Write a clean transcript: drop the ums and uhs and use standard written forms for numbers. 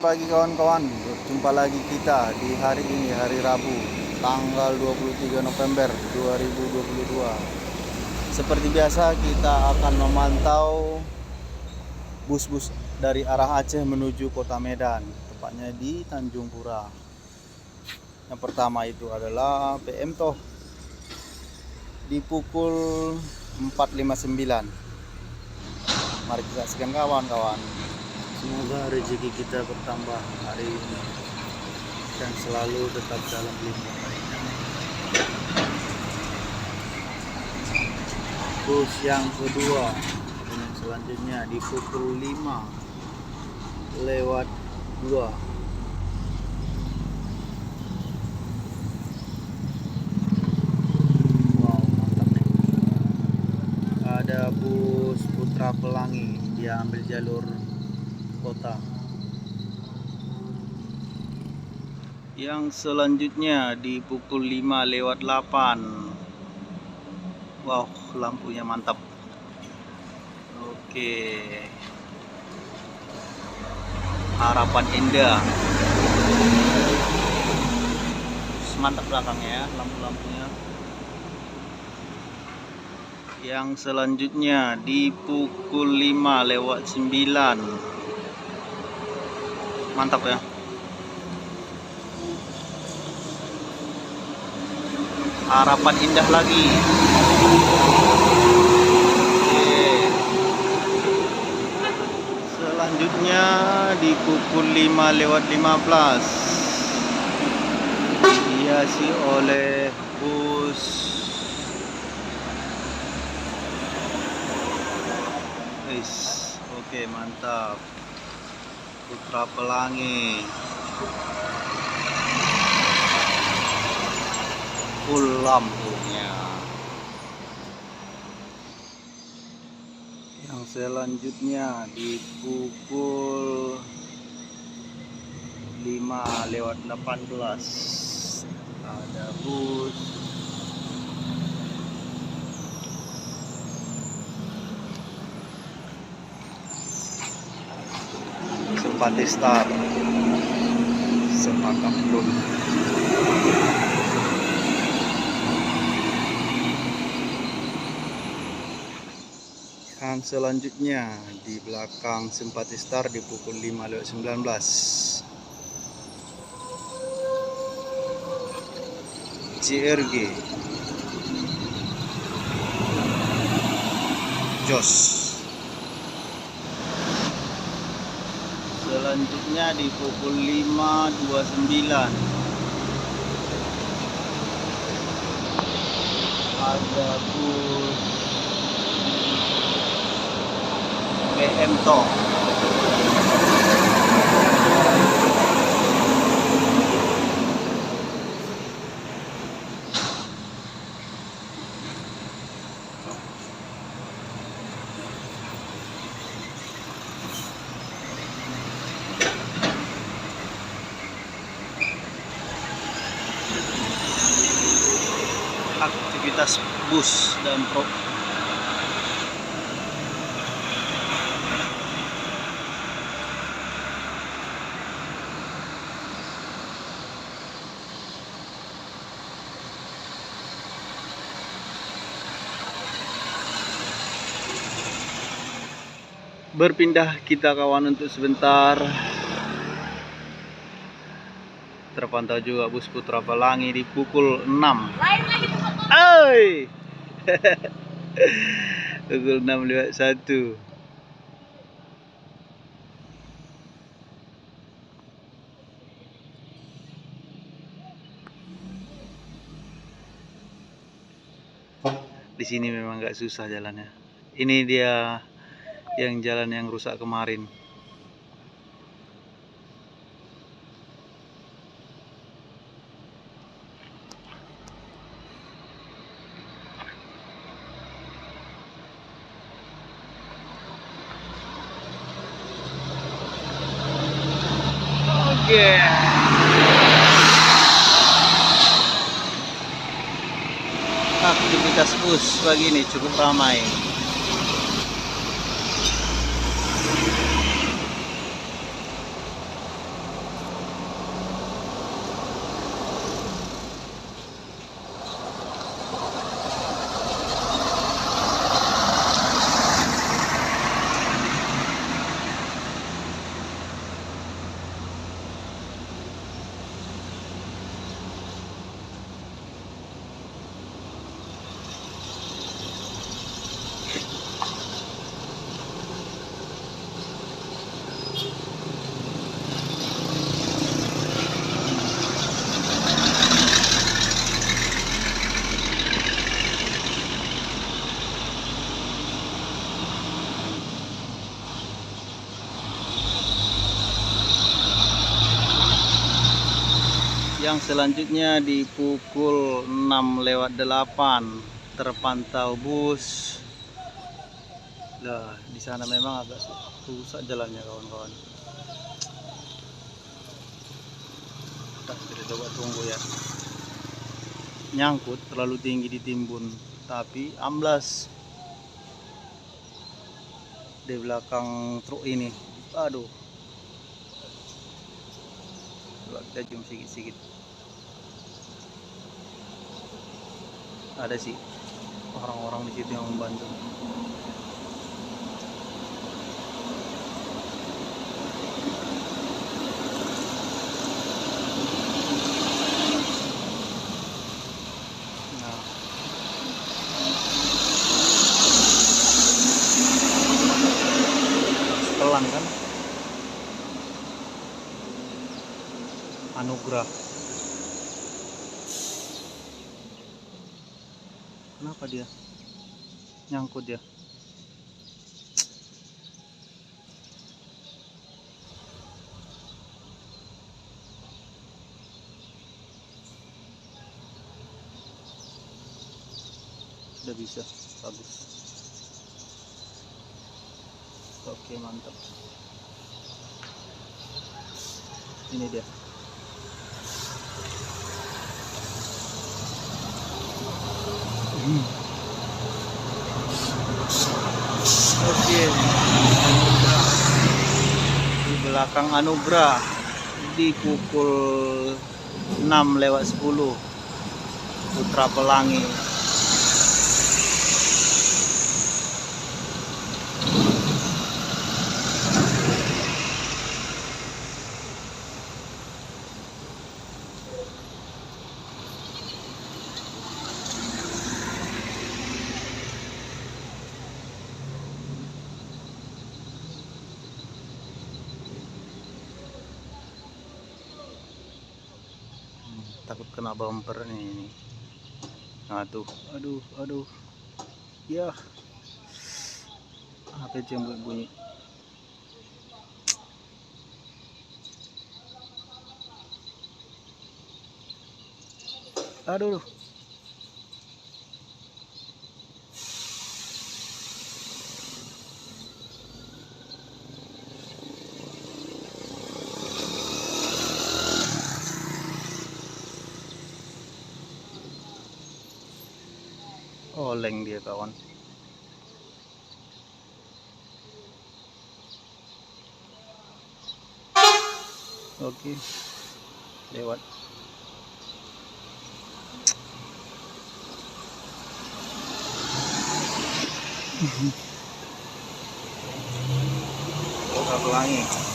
Pagi kawan-kawan, berjumpa lagi kita di hari ini, hari Rabu, tanggal 23 November 2022. Seperti biasa kita akan memantau bus-bus dari arah Aceh menuju kota Medan, tepatnya di Tanjung Pura. Yang pertama itu adalah PM Toh di pukul 4.59. Mari kita saksikan kawan-kawan. Semoga rezeki kita bertambah hari ini dan selalu tetap dalam lindungan. Bus yang kedua dan yang selanjutnya di pukul 5:02. Wow, mantap nih. Ada bus Putra Pelangi, dia ambil jalur kota. Yang selanjutnya di pukul 5:08. Wow, lampunya mantap. Oke. Harapan Indah. Mantap belakangnya ya, lampu-lampunya. Yang selanjutnya di pukul 5:09. Mantap ya. Harapan Indah lagi. Oke. Selanjutnya di pukul 5:15 dihiasi oleh bus oke, mantap. Putra Pelangi full lampunya. Yang selanjutnya di pukul 5:18 ada bus Simpati Star Sepakat Pun. Dan selanjutnya di belakang Simpati Star di pukul 5:19 CRG Jos. Selanjutnya di pukul 5:29 ada bus PM Toh. Aktivitas bus dan berpindah kita kawan untuk sebentar. Terpantau juga bus Putra Pelangi di pukul 6. Oi. Pukul 6:51. Di sini memang nggak susah jalannya. Ini dia yang jalan yang rusak kemarin. Oke. Aktivitas bus pagi ini cukup ramai. Yang selanjutnya di pukul 6:08 terpantau bus. Lah, di sana memang agak rusak jalannya kawan-kawan. Kita coba tunggu ya. Nyangkut terlalu tinggi ditimbun, tapi amblas di belakang truk ini. Aduh. Coba kita zoom sedikit-sedikit. Ada sih orang-orang di situ yang membantu. Nah, pelan kan? Anugrah. Kenapa dia nyangkut ya? Sudah bisa, bagus. Oke, mantap. Ini dia. Oke, di belakang Anugrah di pukul 6:10 Putra Pelangi. Takut kena bumper nih ini. Nah tuh, aduh ya, apa itu yang bunyi? Aduh, oleng dia kawan. Oke, lewat. Putra Pelangi.